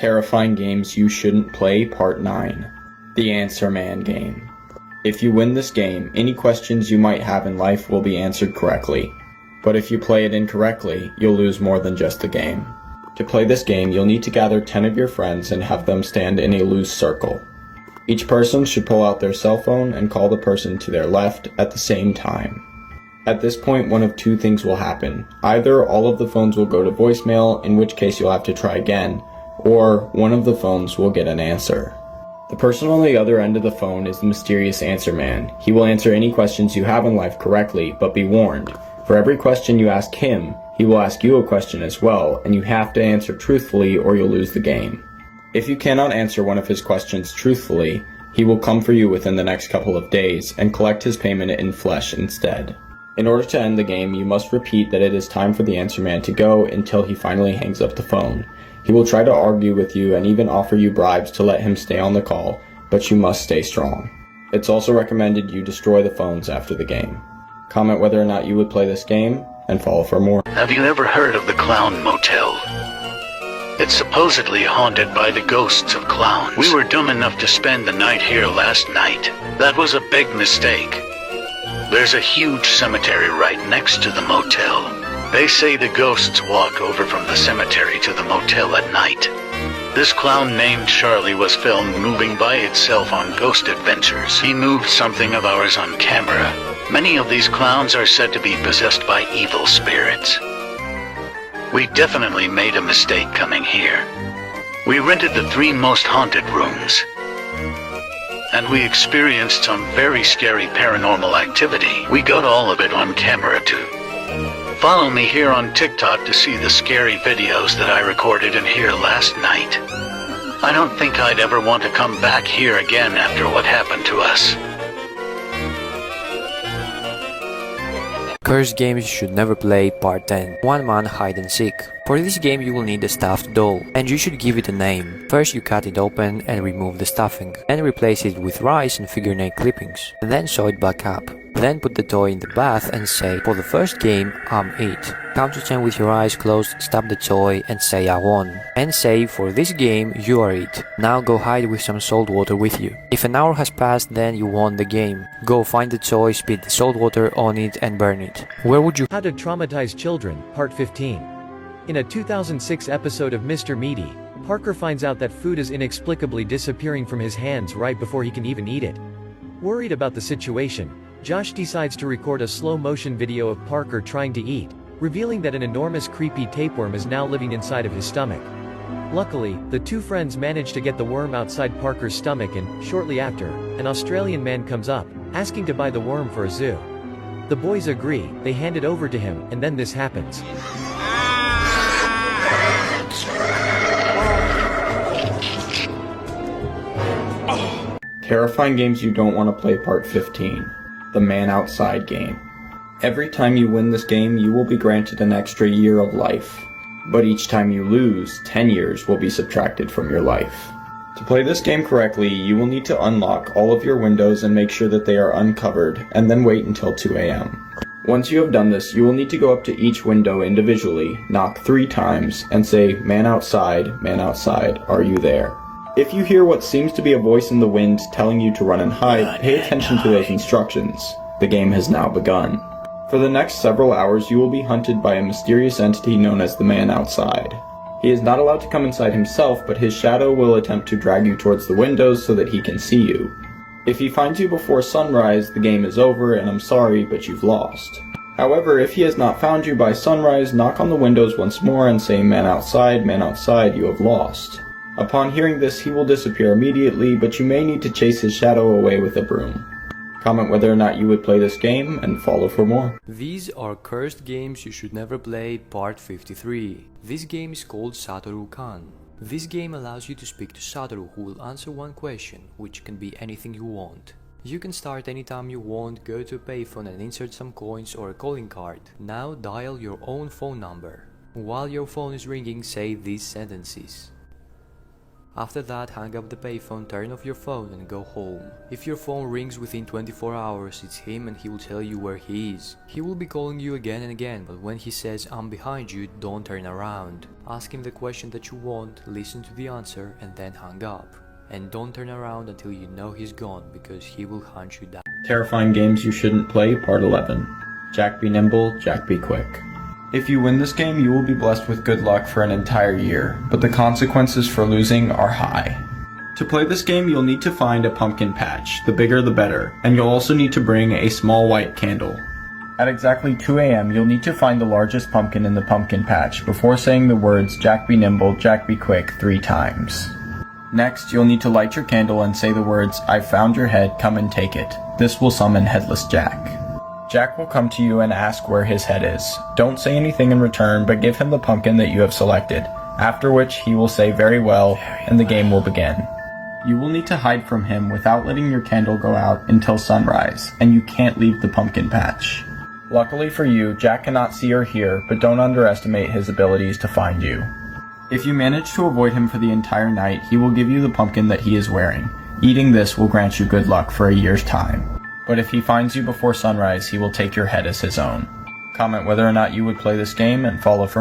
Terrifying Games You Shouldn't Play Part 9. The Answer Man Game. If you win this game, any questions you might have in life will be answered correctly. But if you play it incorrectly, you'll lose more than just the game. To play this game, you'll need to gather 10 of your friends and have them stand in a loose circle. Each person should pull out their cell phone and call the person to their left at the same time. At this point, one of two things will happen. Either all of the phones will go to voicemail, in which case you'll have to try again, or one of the phones will get an answer. The person on the other end of the phone is the mysterious answer man. He will answer any questions you have in life correctly, but be warned. For every question you ask him, he will ask you a question as well, and you have to answer truthfully or you'll lose the game. If you cannot answer one of his questions truthfully, he will come for you within the next couple of days and collect his payment in flesh instead. In order to end the game, you must repeat that it is time for the answer man to go until he finally hangs up the phone. He will try to argue with you and even offer you bribes to let him stay on the call, but you must stay strong. It's also recommended you destroy the phones after the game. Comment whether or not you would play this game, and follow for more. Have you ever heard of the Clown Motel? It's supposedly haunted by the ghosts of clowns. We were dumb enough to spend the night here last night. That was a big mistake. There's a huge cemetery right next to the motel. They say the ghosts walk over from the cemetery to the motel at night. This clown named Charlie was filmed moving by itself on ghost adventures. He moved something of ours on camera. Many of these clowns are said to be possessed by evil spirits. We definitely made a mistake coming here. We rented the 3 most haunted rooms, and we experienced some very scary paranormal activity. We got all of it on camera too. Follow me here on TikTok to see the scary videos that I recorded in here last night. I don't think I'd ever want to come back here again after what happened to us. Cursed Games You Should Never Play Part 10. One Man Hide and Seek. For this game you will need a stuffed doll, and you should give it a name. First you cut it open and remove the stuffing, and replace it with rice and figure-nail clippings, and then sew it back up. Then put the toy in the bath and say, for the first game, I'm it. Count to 10 with your eyes closed, stop the toy and say I won. And say, for this game, you are it. Now go hide with some salt water with you. If an hour has passed, then you won the game. Go find the toy, spit the salt water on it and burn it. Where would you— How to Traumatize Children, Part 15. In a 2006 episode of Mr. Meaty, Parker finds out that food is inexplicably disappearing from his hands right before he can even eat it. Worried about the situation, Josh decides to record a slow-motion video of Parker trying to eat, revealing that an enormous creepy tapeworm is now living inside of his stomach. Luckily, the two friends manage to get the worm outside Parker's stomach and, shortly after, an Australian man comes up, asking to buy the worm for a zoo. The boys agree, they hand it over to him, and then this happens. Terrifying Games You Don't Want to Play Part 15. The Man Outside Game. Every time you win this game, you will be granted an extra year of life. But each time you lose, 10 years will be subtracted from your life. To play this game correctly, you will need to unlock all of your windows and make sure that they are uncovered, and then wait until 2 a.m. Once you have done this, you will need to go up to each window individually, knock 3 times, and say, man outside, are you there? If you hear what seems to be a voice in the wind telling you to run and hide, pay attention to those instructions. The game has now begun. For the next several hours, you will be hunted by a mysterious entity known as the Man Outside. He is not allowed to come inside himself, but his shadow will attempt to drag you towards the windows so that he can see you. If he finds you before sunrise, the game is over and I'm sorry, but you've lost. However, if he has not found you by sunrise, knock on the windows once more and say, man outside, you have lost. Upon hearing this, he will disappear immediately, but you may need to chase his shadow away with a broom. Comment whether or not you would play this game, and follow for more. These are Cursed Games You Should Never Play Part 53. This game is called Satoru Khan. This game allows you to speak to Satoru, who will answer one question, which can be anything you want. You can start anytime you want, go to a payphone and insert some coins or a calling card. Now dial your own phone number. While your phone is ringing, say these sentences. After that, hang up the payphone, turn off your phone and go home. If your phone rings within 24 hours, it's him and he will tell you where he is. He will be calling you again and again, but when he says I'm behind you, don't turn around. Ask him the question that you want, listen to the answer and then hang up. And don't turn around until you know he's gone, because he will hunt you down. Terrifying Games You Shouldn't Play, Part 11. Jack be nimble, Jack be quick. If you win this game, you will be blessed with good luck for an entire year, but the consequences for losing are high. To play this game, you'll need to find a pumpkin patch, the bigger the better, and you'll also need to bring a small white candle. At exactly 2 a.m., you'll need to find the largest pumpkin in the pumpkin patch before saying the words Jack be nimble, Jack be quick 3 times. Next, you'll need to light your candle and say the words, I've found your head, come and take it. This will summon Headless Jack. Jack will come to you and ask where his head is. Don't say anything in return, but give him the pumpkin that you have selected, after which he will say very well, and the game will begin. You will need to hide from him without letting your candle go out until sunrise, and you can't leave the pumpkin patch. Luckily for you, Jack cannot see or hear, but don't underestimate his abilities to find you. If you manage to avoid him for the entire night, he will give you the pumpkin that he is wearing. Eating this will grant you good luck for a year's time. But if he finds you before sunrise, he will take your head as his own. Comment whether or not you would play this game and follow for more.